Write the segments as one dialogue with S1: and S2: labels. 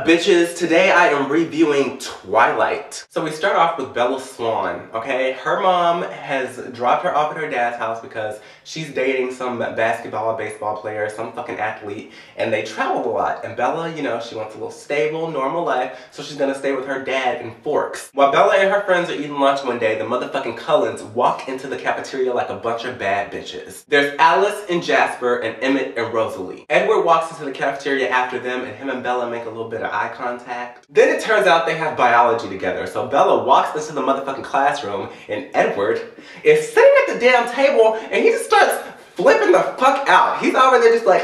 S1: up, bitches? Today I am reviewing Twilight. So we start off with Bella Swan, okay? Her mom has dropped her off at her dad's house because she's dating some basketball, baseball player, some fucking athlete, and they travel a lot. And Bella, you know, she wants a little stable, normal life, so she's gonna stay with her dad in Forks. While Bella and her friends are eating lunch one day, the motherfucking Cullens walk into the cafeteria like a bunch of bad bitches. There's Alice and Jasper and Emmett and Rosalie. Edward walks into the cafeteria after them, and him and Bella make a little bit of eye contact. Then it turns out they have biology together, so Bella walks into the motherfucking classroom, and Edward is sitting at the damn table, and he just starts flipping the fuck out. He's over there just like...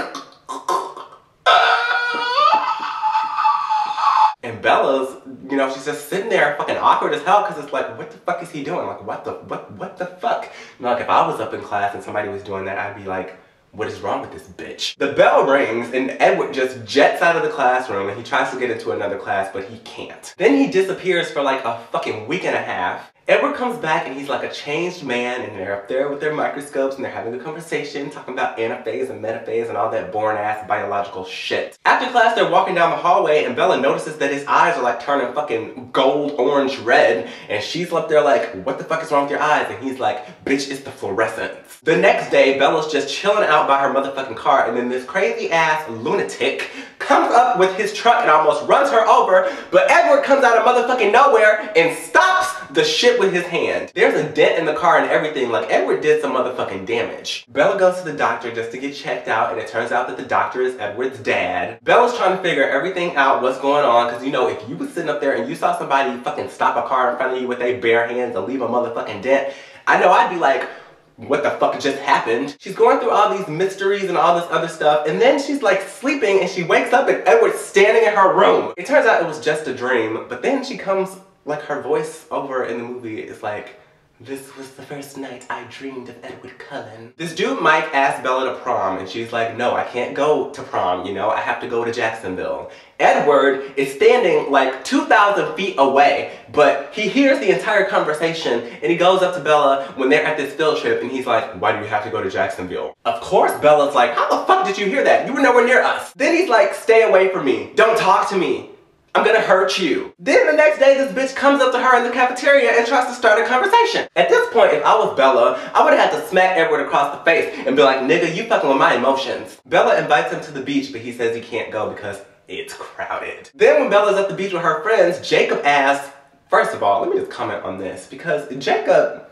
S1: And Bella's, you know, she's just sitting there fucking awkward as hell because it's like, what the fuck is he doing? Like, what the fuck? You know, like, if I was up in class and somebody was doing that, I'd be like, what is wrong with this bitch? The bell rings and Edward just jets out of the classroom and he tries to get into another class, but he can't. Then he disappears for like a fucking week and a half. Edward comes back and he's like a changed man, and they're up there with their microscopes and they're having a conversation talking about anaphase and metaphase and all that boring ass biological shit. After class, they're walking down the hallway and Bella notices that his eyes are like turning fucking gold, orange, red, and she's up there like, what the fuck is wrong with your eyes? And he's like, bitch, it's the fluorescence. The next day, Bella's just chilling out by her motherfucking car, and then this crazy ass lunatic comes up with his truck and almost runs her over, but Edward comes out of motherfucking nowhere and stops the shit with his hand. There's a dent in the car and everything, like Edward did some motherfucking damage. Bella goes to the doctor just to get checked out, and it turns out that the doctor is Edward's dad. Bella's trying to figure everything out, what's going on, because you know, if you was sitting up there and you saw somebody fucking stop a car in front of you with their bare hands and leave a motherfucking dent, I know I'd be like, what the fuck just happened? She's going through all these mysteries and all this other stuff, and then she's like sleeping and she wakes up and Edward's standing in her room. It turns out it was just a dream, but then she comes, like her voice over in the movie is like, this was the first night I dreamed of Edward Cullen. This dude Mike asked Bella to prom and she's like, no, I can't go to prom, you know, I have to go to Jacksonville. Edward is standing like 2,000 feet away, but he hears the entire conversation and he goes up to Bella when they're at this field trip and he's like, why do you have to go to Jacksonville? Of course Bella's like, how the fuck did you hear that? You were nowhere near us. Then he's like, stay away from me. Don't talk to me. I'm gonna hurt you. Then the next day, this bitch comes up to her in the cafeteria and tries to start a conversation. At this point, if I was Bella, I would've had to smack Edward across the face and be like, nigga, you fucking with my emotions. Bella invites him to the beach, but he says he can't go because it's crowded. Then when Bella's at the beach with her friends, Jacob asks, first of all, let me just comment on this, because Jacob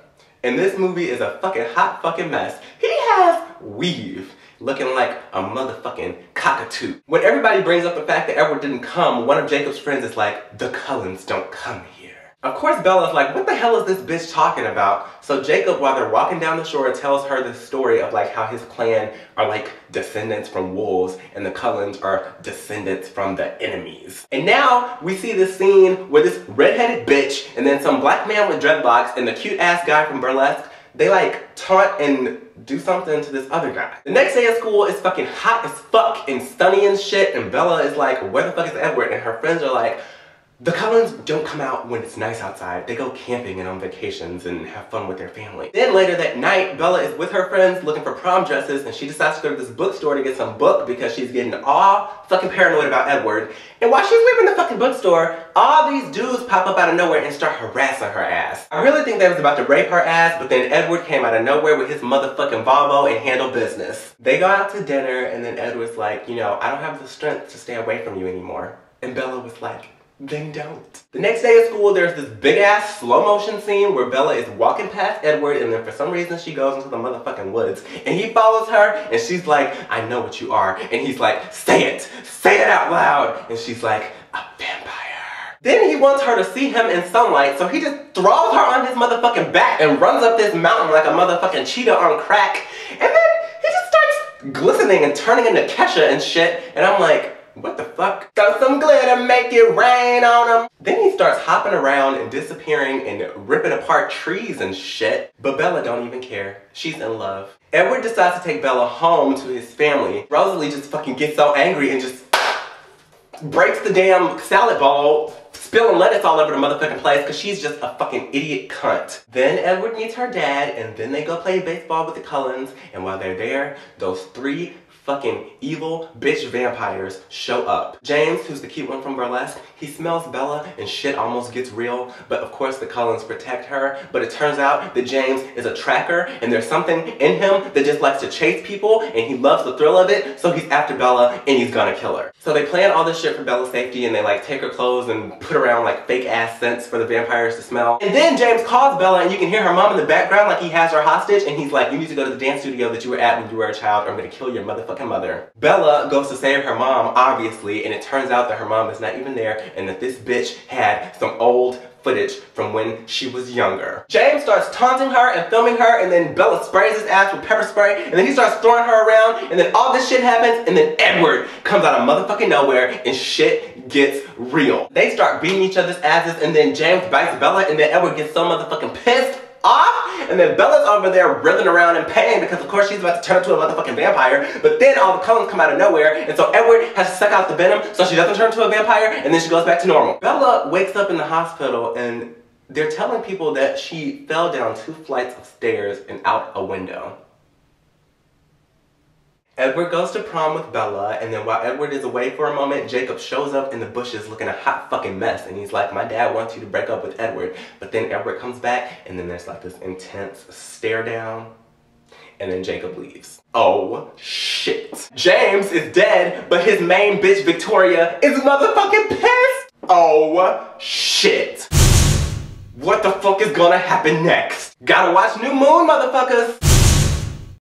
S1: in this movie is a fucking hot fucking mess. He has weave, looking like a motherfucking cockatoo. When everybody brings up the fact that Edward didn't come, one of Jacob's friends is like, the Cullens don't come here. Of course Bella's like, what the hell is this bitch talking about? So Jacob, while they're walking down the shore, tells her the story of like how his clan are like descendants from wolves and the Cullens are descendants from the enemies. And now we see this scene where this redheaded bitch and then some black man with dreadlocks and the cute ass guy from Burlesque, they like taunt and do something to this other guy. The next day at school is fucking hot as fuck and sunny and shit, and Bella is like, where the fuck is Edward? And her friends are like, the Cullens don't come out when it's nice outside. They go camping and on vacations and have fun with their family. Then later that night, Bella is with her friends looking for prom dresses, and she decides to go to this bookstore to get some book because she's getting all fucking paranoid about Edward. And while she's leaving the fucking bookstore, all these dudes pop up out of nowhere and start harassing her ass. I really think they was about to rape her ass, but then Edward came out of nowhere with his motherfucking Volvo and handled business. They go out to dinner, and then Edward's like, you know, I don't have the strength to stay away from you anymore. And Bella was like, then don't. The next day at school, there's this big ass slow motion scene where Bella is walking past Edward, and then for some reason she goes into the motherfucking woods and he follows her and she's like, I know what you are. And he's like, say it out loud. And she's like, a vampire. Then he wants her to see him in sunlight, so he just throws her on his motherfucking back and runs up this mountain like a motherfucking cheetah on crack. And then he just starts glistening and turning into Kesha and shit. And I'm like, what the fuck? Throw some glitter, make it rain on him. Then he starts hopping around and disappearing and ripping apart trees and shit. But Bella don't even care. She's in love. Edward decides to take Bella home to his family. Rosalie just fucking gets so angry and just breaks the damn salad bowl, spilling lettuce all over the motherfucking place because she's just a fucking idiot cunt. Then Edward meets her dad, and then they go play baseball with the Cullens, and while they're there, those three fucking evil bitch vampires show up. James, who's the cute one from Burlesque, he smells Bella and shit almost gets real, but of course the Cullens protect her. But it turns out that James is a tracker and there's something in him that just likes to chase people and he loves the thrill of it, so he's after Bella and he's gonna kill her. So they plan all this shit for Bella's safety and they like take her clothes and put around like fake ass scents for the vampires to smell. And then James calls Bella and you can hear her mom in the background like he has her hostage and he's like, you need to go to the dance studio that you were at when you were a child or I'm gonna kill your motherfucking mother. Bella goes to save her mom, obviously, and it turns out that her mom is not even there and that this bitch had some old footage from when she was younger. James starts taunting her and filming her, and then Bella sprays his ass with pepper spray, and then he starts throwing her around, and then all this shit happens, and then Edward comes out of motherfucking nowhere and shit gets real. They start beating each other's asses, and then James bites Bella, and then Edward gets so motherfucking pissed off, and then Bella's over there writhing around in pain because of course she's about to turn into a motherfucking vampire, but then all the Cullens come out of nowhere, and so Edward has to suck out the venom so she doesn't turn into a vampire, and then she goes back to normal. Bella wakes up in the hospital and they're telling people that she fell down 2 flights of stairs and out a window. Edward goes to prom with Bella, and then while Edward is away for a moment, Jacob shows up in the bushes looking a hot fucking mess, and he's like, my dad wants you to break up with Edward. But then Edward comes back, and then there's like this intense stare down, and then Jacob leaves. Oh shit. James is dead, but his main bitch Victoria is motherfucking pissed. Oh shit. What the fuck is gonna happen next? Gotta watch New Moon, motherfuckers.